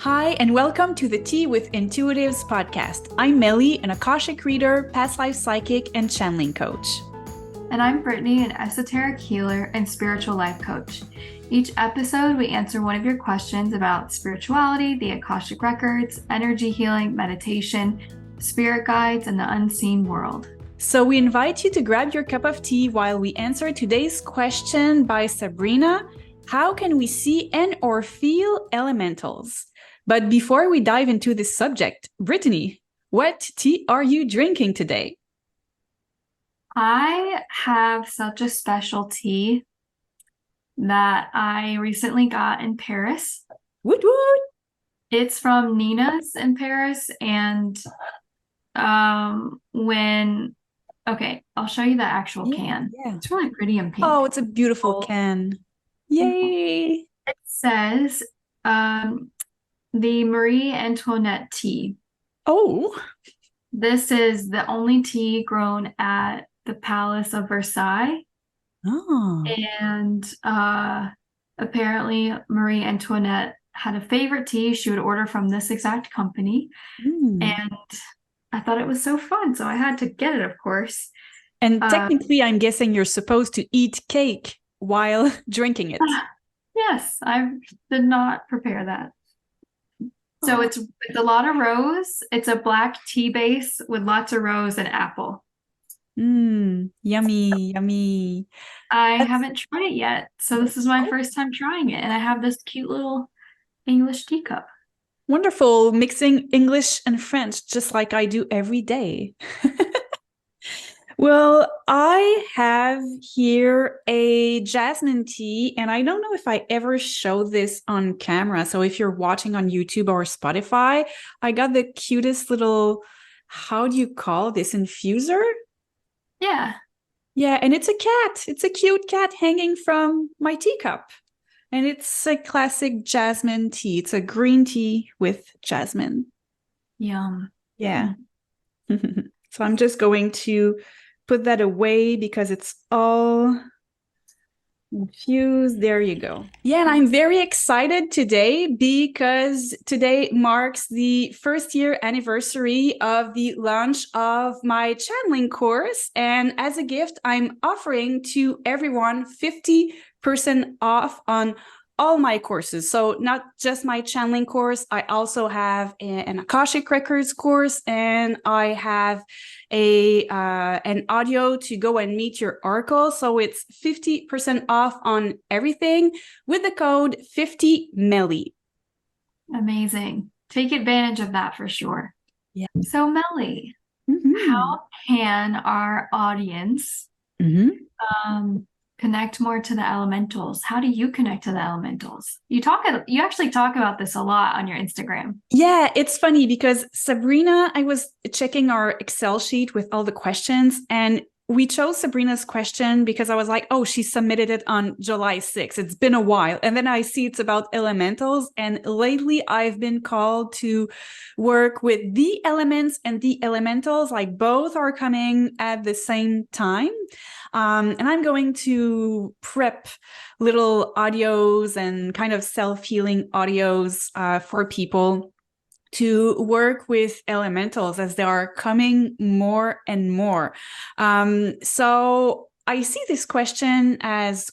Hi, and welcome to the Tea with Intuitives podcast. I'm Melly, an Akashic reader, past life psychic, and channeling coach. And I'm Brittany, an esoteric healer and spiritual life coach. Each episode, we answer one of your questions about spirituality, the Akashic records, energy healing, meditation, spirit guides, and the unseen world. So we invite you to grab your cup of tea while we answer today's question by Sabrina. How can we see and or feel elementals? But before we dive into this subject, Brittany, what tea are you drinking today? I have such a special tea that I recently got in Paris. Woot woot! It's from Nina's in Paris, and I'll show you the actual can. Yeah. It's really pretty and pink. Oh, it's a beautiful can. Yay! It says the Marie Antoinette tea. Oh, This is the only tea grown at the Palace of Versailles. oh. And apparently Marie Antoinette had a favorite tea she would order from this exact company. And I thought it was so fun, so I had to get it, of course. And technically, I'm guessing you're supposed to eat cake while drinking it. Yes, I did not prepare that. So it's a lot of rose. It's a black tea base with lots of rose and apple. Yummy, yummy. I haven't tried it yet, so this is my first time trying it, and I have this cute little English teacup. Wonderful, mixing English and French just like I do every day. Well, I have here a jasmine tea, and I don't know if I ever showed this on camera. So if you're watching on YouTube or Spotify, I got the cutest little, how do you call this, infuser? Yeah. Yeah, and it's a cat. It's a cute cat hanging from my teacup. And it's a classic jasmine tea. It's a green tea with jasmine. Yum. Yeah. So I'm just going to put that away because it's all infused. There you go. Yeah, and I'm very excited today because today marks the first year anniversary of the launch of my channeling course. And as a gift, I'm offering to everyone 50% off on all my courses. So not just my channeling course, I also have an Akashic Records course, and I have an audio to go and meet your oracle. So it's 50% off on everything with the code 50MELLY. Amazing. Take advantage of that for sure. Yeah. So Melly, how can our audience connect more to the elementals? How do you connect to the elementals? You actually talk about this a lot on your Instagram. Yeah, it's funny because Sabrina, I was checking our Excel sheet with all the questions, and we chose Sabrina's question because I was like, oh, she submitted it on July 6th. It's been a while. And then I see it's about elementals. And lately I've been called to work with the elements and the elementals, like both are coming at the same time. And I'm going to prep little audios and kind of self-healing audios for people to work with elementals as they are coming more and more. So I see this question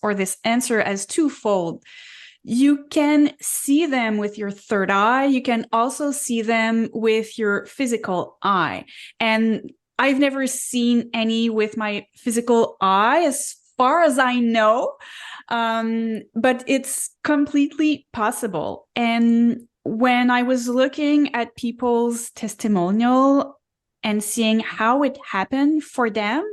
or this answer as twofold. You can see them with your third eye. You can also see them with your physical eye. And I've never seen any with my physical eye as far as I know, but it's completely possible. And when I was looking at people's testimonial and seeing how it happened for them,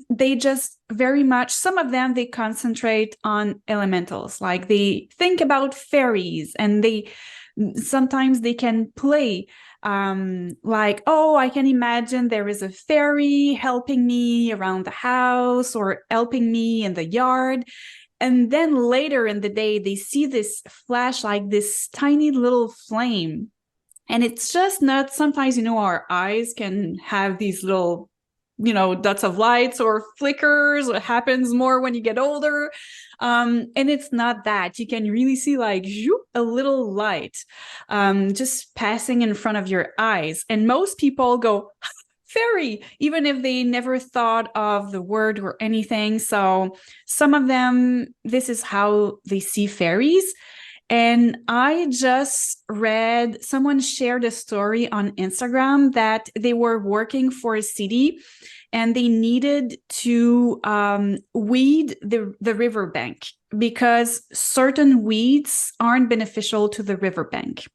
they just very much, some of them, they concentrate on elementals. Like they think about fairies, and sometimes they can play like, oh, I can imagine there is a fairy helping me around the house or helping me in the yard. And then later in the day, they see this flash, like this tiny little flame. And it's just not, sometimes, our eyes can have these little dots of lights or flickers. It happens more when you get older. And it's not that. You can really see like a little light just passing in front of your eyes. And most people go, fairy, even if they never thought of the word or anything. So some of them, this is how they see fairies. And I just read, someone shared a story on Instagram that they were working for a city and they needed to weed the riverbank because certain weeds aren't beneficial to the riverbank.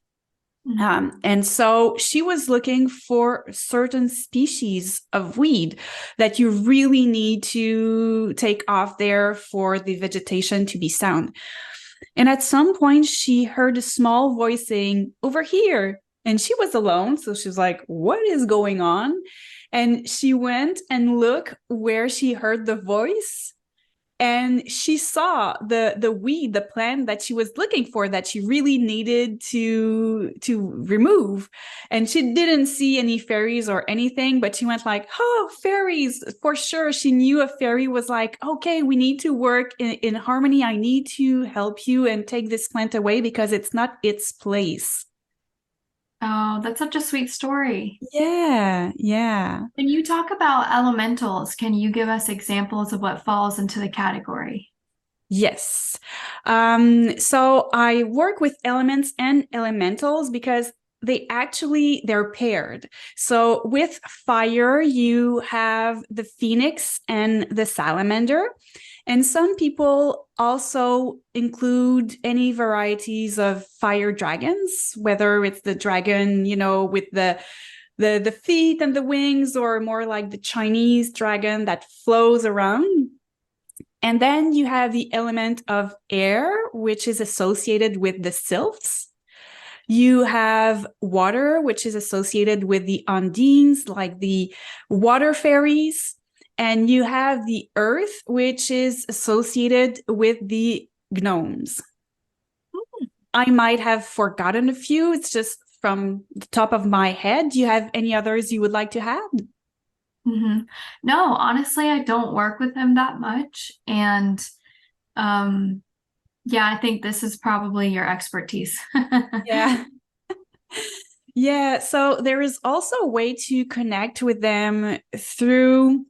And so she was looking for certain species of weed that you really need to take off there for the vegetation to be sound. And at some point, she heard a small voice saying, over here. And she was alone. So she was like, what is going on? And she went and looked where she heard the voice. And she saw the weed, the plant that she was looking for, that she really needed to remove. And she didn't see any fairies or anything, but she went like, oh, fairies, for sure. She knew a fairy was like, okay, we need to work in harmony. I need to help you and take this plant away because it's not its place. Oh, that's such a sweet story. Yeah, yeah. When you talk about elementals, can you give us examples of what falls into the category? Yes. So I work with elements and elementals because they're paired. So with fire, you have the phoenix and the salamander. And some people also include any varieties of fire dragons, whether it's the dragon, with the feet and the wings, or more like the Chinese dragon that flows around. And then you have the element of air, which is associated with the sylphs. You have water, which is associated with the undines, like the water fairies. And you have the earth, which is associated with the gnomes. I might have forgotten a few. It's just from the top of my head. Do you have any others you would like to add? No, honestly, I don't work with them that much. And yeah, I think this is probably your expertise. Yeah. Yeah, so there is also a way to connect with them through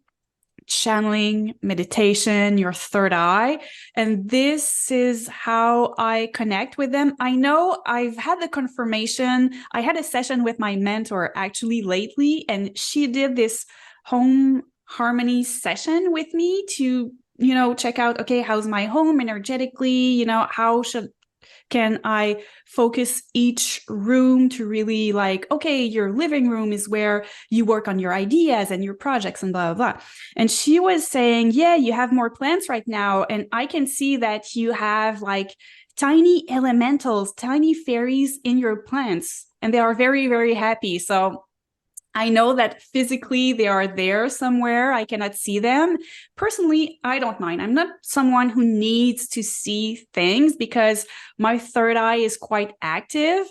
channeling, meditation, your third eye. And this is how I connect with them. I know I've had the confirmation. I had a session with my mentor actually lately, and she did this home harmony session with me to, check out, okay, how's my home energetically? How can I focus each room to really like, okay, your living room is where you work on your ideas and your projects and blah, blah, blah. And she was saying, yeah, you have more plants right now. And I can see that you have like tiny elementals, tiny fairies in your plants. And they are very, very happy. So I know that physically they are there somewhere. I cannot see them. Personally, I don't mind. I'm not someone who needs to see things because my third eye is quite active.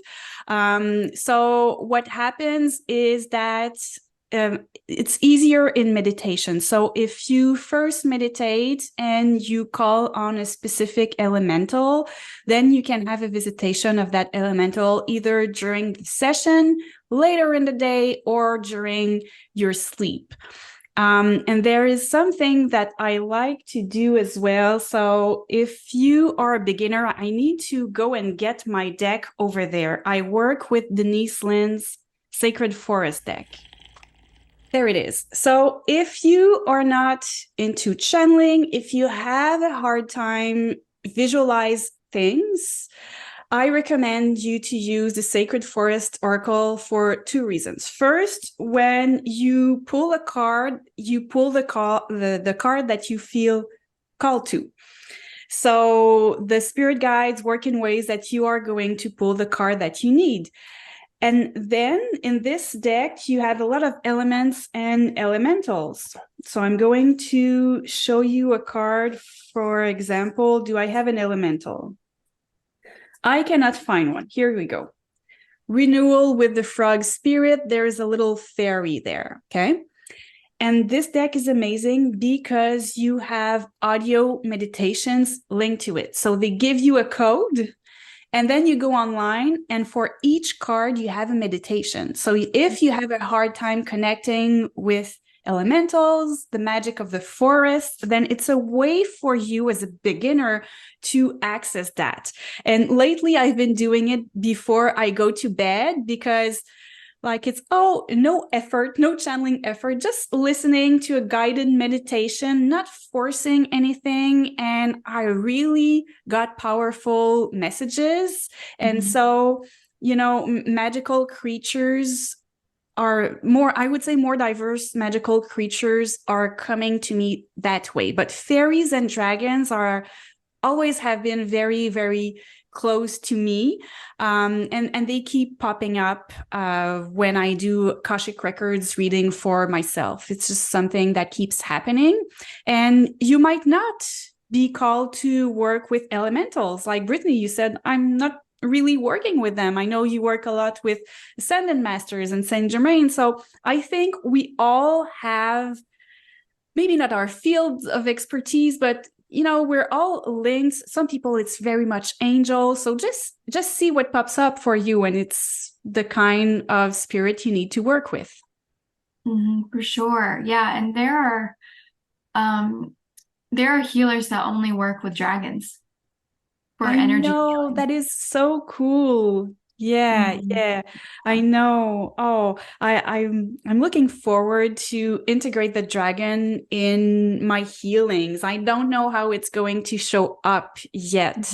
So what happens is that it's easier in meditation. So if you first meditate and you call on a specific elemental, then you can have a visitation of that elemental either during the session, later in the day, or during your sleep. And there is something that I like to do as well. So if you are a beginner, I need to go and get my deck over there. I work with Denise Lynn's Sacred Forest deck. There it is. So if you are not into channeling, if you have a hard time visualize things, I recommend you to use the Sacred Forest Oracle for two reasons. First, when you pull a card, you pull the card that you feel called to. So the spirit guides work in ways that you are going to pull the card that you need. And then in this deck, you have a lot of elements and elementals. So I'm going to show you a card. For example, do I have an elemental? I cannot find one. Here we go. Renewal with the frog spirit. There is a little fairy there, okay? And this deck is amazing because you have audio meditations linked to it. So they give you a code, and then you go online, and for each card, you have a meditation. So if you have a hard time connecting with elementals, the magic of the forest, then it's a way for you as a beginner to access that. And lately, I've been doing it before I go to bed because it's no effort, no channeling effort, just listening to a guided meditation, not forcing anything. And I really got powerful messages. And so, magical creatures are more, I would say more diverse magical creatures are coming to me that way. But fairies and dragons always have been very, very close to me. And they keep popping up when I do Akashic Records reading for myself. It's just something that keeps happening. And you might not be called to work with elementals. Like Brittany, you said, I'm not really working with them. I know you work a lot with Ascendant Masters and Saint Germain. So I think we all have maybe not our fields of expertise, but we're all linked. Some people, it's very much angel. So just see what pops up for you, and it's the kind of spirit you need to work with. For sure. Yeah. And there are healers that only work with dragons for energy healing. That is so cool. Yeah, I know. Oh, I'm looking forward to integrate the dragon in my healings. I don't know how it's going to show up yet.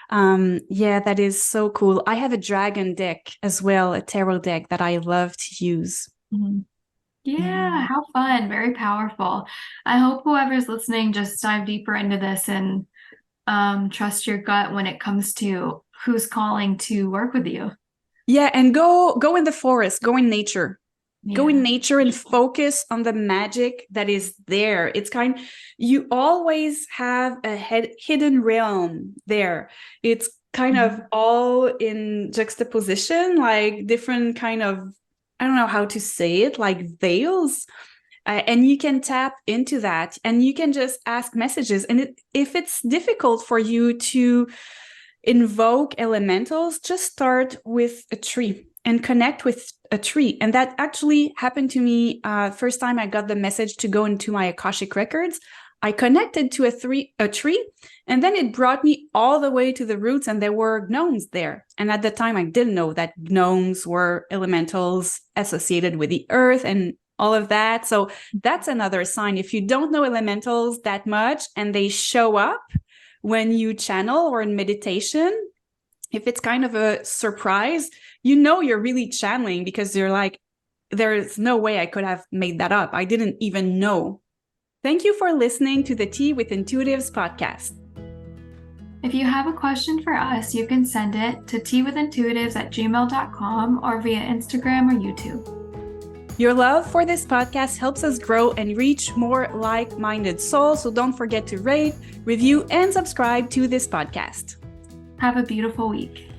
That is so cool. I have a dragon deck as well, a tarot deck that I love to use. Yeah, how fun. Very powerful. I hope whoever's listening just dive deeper into this and trust your gut when it comes to who's calling to work with you. Yeah, and go in the forest, go in nature. Go in nature and focus on the magic that is there. You always have a hidden realm there. It's kind of all in juxtaposition, like different kind of, I don't know how to say it, like veils. And you can tap into that, and you can just ask messages. And if it's difficult for you to invoke elementals, just start with a tree and connect with a tree. And that actually happened to me first time I got the message to go into my Akashic Records. I connected to a tree, and then it brought me all the way to the roots, and there were gnomes there. And at the time, I didn't know that gnomes were elementals associated with the earth and all of that. So that's another sign. If you don't know elementals that much and they show up when you channel or in meditation, if it's kind of a surprise, you're really channeling, because you're like, there's no way I could have made that up. I didn't even know. Thank you for listening to the Tea with Intuitives podcast. If you have a question for us, you can send it to teawithintuitives@gmail.com or via Instagram or YouTube. Your love for this podcast helps us grow and reach more like-minded souls, so don't forget to rate, review, and subscribe to this podcast. Have a beautiful week.